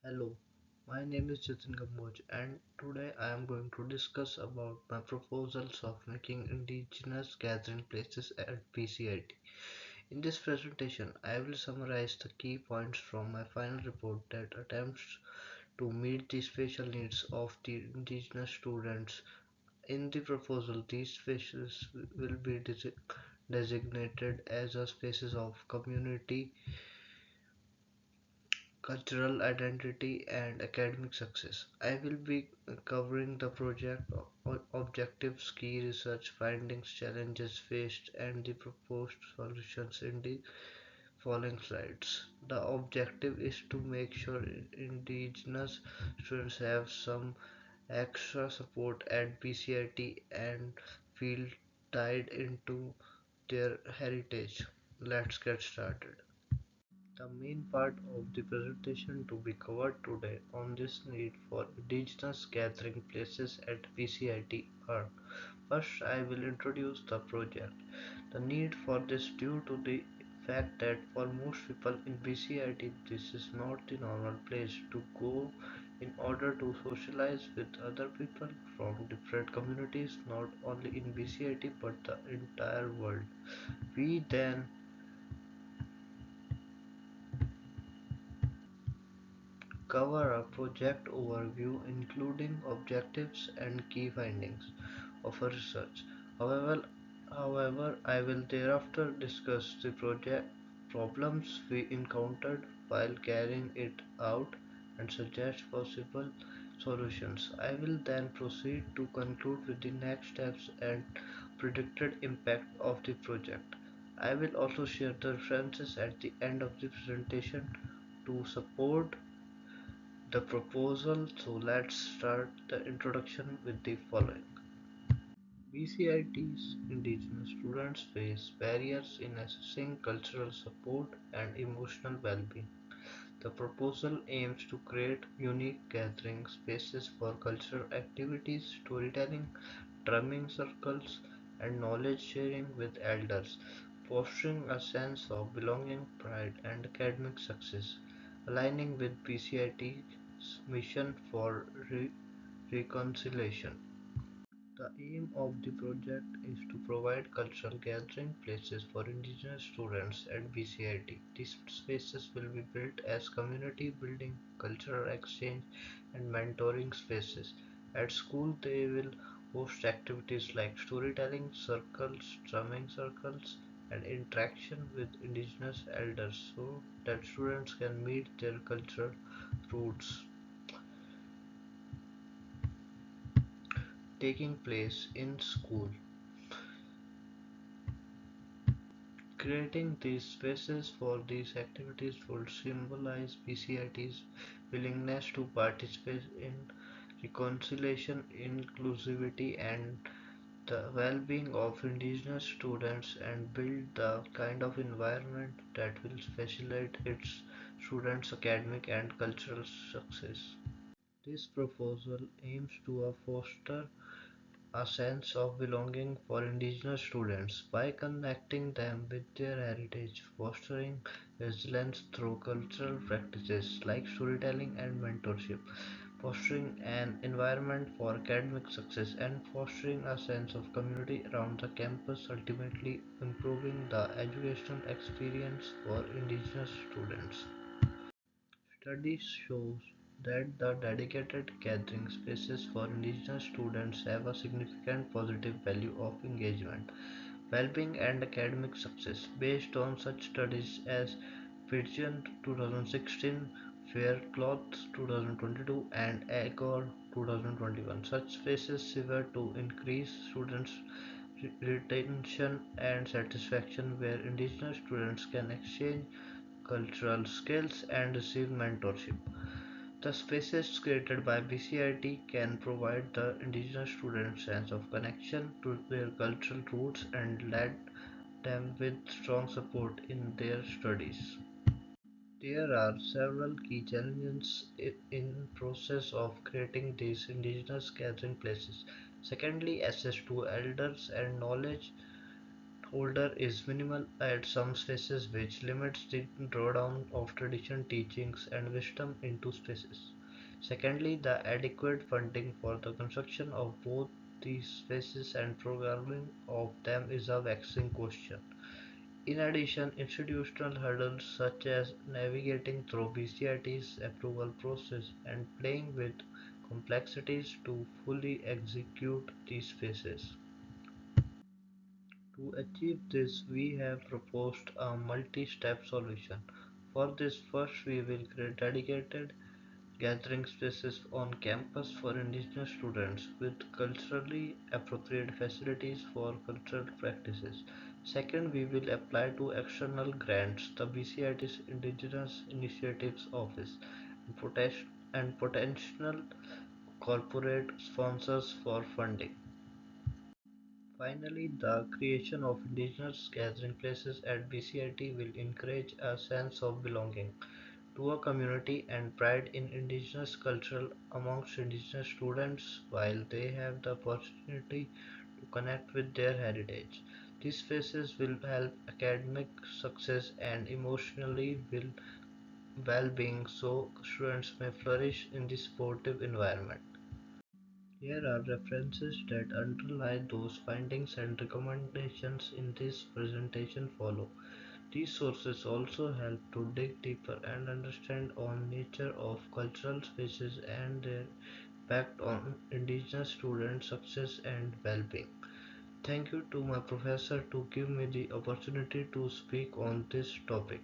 Hello, my name is Jatin Kamboj and today I am going to discuss about my proposals of making indigenous gathering places at BCIT. In this presentation, I will summarize the key points from my final report that attempts to meet the special needs of the indigenous students. In the proposal, these spaces will be designated as a spaces of community cultural identity and academic success. I will be covering the project objectives, key research findings, challenges faced, and the proposed solutions in the following slides. The objective is to make sure indigenous students have some extra support at BCIT and feel tied into their heritage. Let's get started. The main part of the presentation to be covered today on this need for indigenous gathering places at BCIT are: first, I will introduce the project. The need for this due to the fact that for most people in BCIT this is not the normal place to go in order to socialize with other people from different communities not only in BCIT but the entire world. We then cover a project overview including objectives and key findings of a research. However, however, I will thereafter discuss the project problems we encountered while carrying it out and suggest possible solutions. I will then proceed to conclude with the next steps and predicted impact of the project. I will also share the references at the end of the presentation to support the proposal. So let's start the introduction with the following. BCIT's indigenous students face barriers in accessing cultural support and emotional well-being. The proposal aims to create unique gathering spaces for cultural activities, storytelling, drumming circles, and knowledge sharing with elders, fostering a sense of belonging, pride, and academic success, aligning with BCIT's mission for reconciliation. The aim of the project is to provide cultural gathering places for indigenous students at BCIT. These spaces will be built as community building, cultural exchange, and mentoring spaces. At school, they will host activities like storytelling circles, drumming circles, and interaction with indigenous elders so that students can meet their cultural roots. Taking place in school. Creating these spaces for these activities would symbolize BCIT's willingness to participate in reconciliation, inclusivity, and the well-being of indigenous students and build the kind of environment that will facilitate its students' academic and cultural success. This proposal aims to foster a sense of belonging for indigenous students by connecting them with their heritage, fostering resilience through cultural practices like storytelling and mentorship, fostering an environment for academic success, and fostering a sense of community around the campus, ultimately improving the educational experience for indigenous students. Studies shows that the dedicated gathering spaces for indigenous students have a significant positive value of engagement, well-being and academic success based on such studies as Pigeon 2016, Faircloth 2022 and Agor 2021. Such spaces serve to increase students' retention and satisfaction where indigenous students can exchange cultural skills and receive mentorship. The spaces created by BCIT can provide the indigenous students sense of connection to their cultural roots and lead them with strong support in their studies. There are several key challenges in process of creating these indigenous gathering places. Secondly, access to elders and knowledge Older is minimal at some spaces, which limits the drawdown of tradition teachings and wisdom into spaces. Secondly, the adequate funding for the construction of both these spaces and programming of them is a vexing question. In addition, institutional hurdles such as navigating through BCIT's approval process and playing with complexities to fully execute these spaces. To achieve this, we have proposed a multi-step solution. For this, first we will create dedicated gathering spaces on campus for indigenous students with culturally appropriate facilities for cultural practices. Second, we will apply to external grants, the BCIT's Indigenous Initiatives Office, and potential corporate sponsors for funding. Finally, the creation of indigenous gathering places at BCIT will encourage a sense of belonging to a community and pride in indigenous culture amongst indigenous students while they have the opportunity to connect with their heritage. These spaces will help academic success and emotionally well-being so students may flourish in this supportive environment. Here are references that underlie those findings and recommendations in this presentation follow. These sources also help to dig deeper and understand on nature of cultural spaces and their impact on indigenous student success and well-being. Thank you to my professor to give me the opportunity to speak on this topic.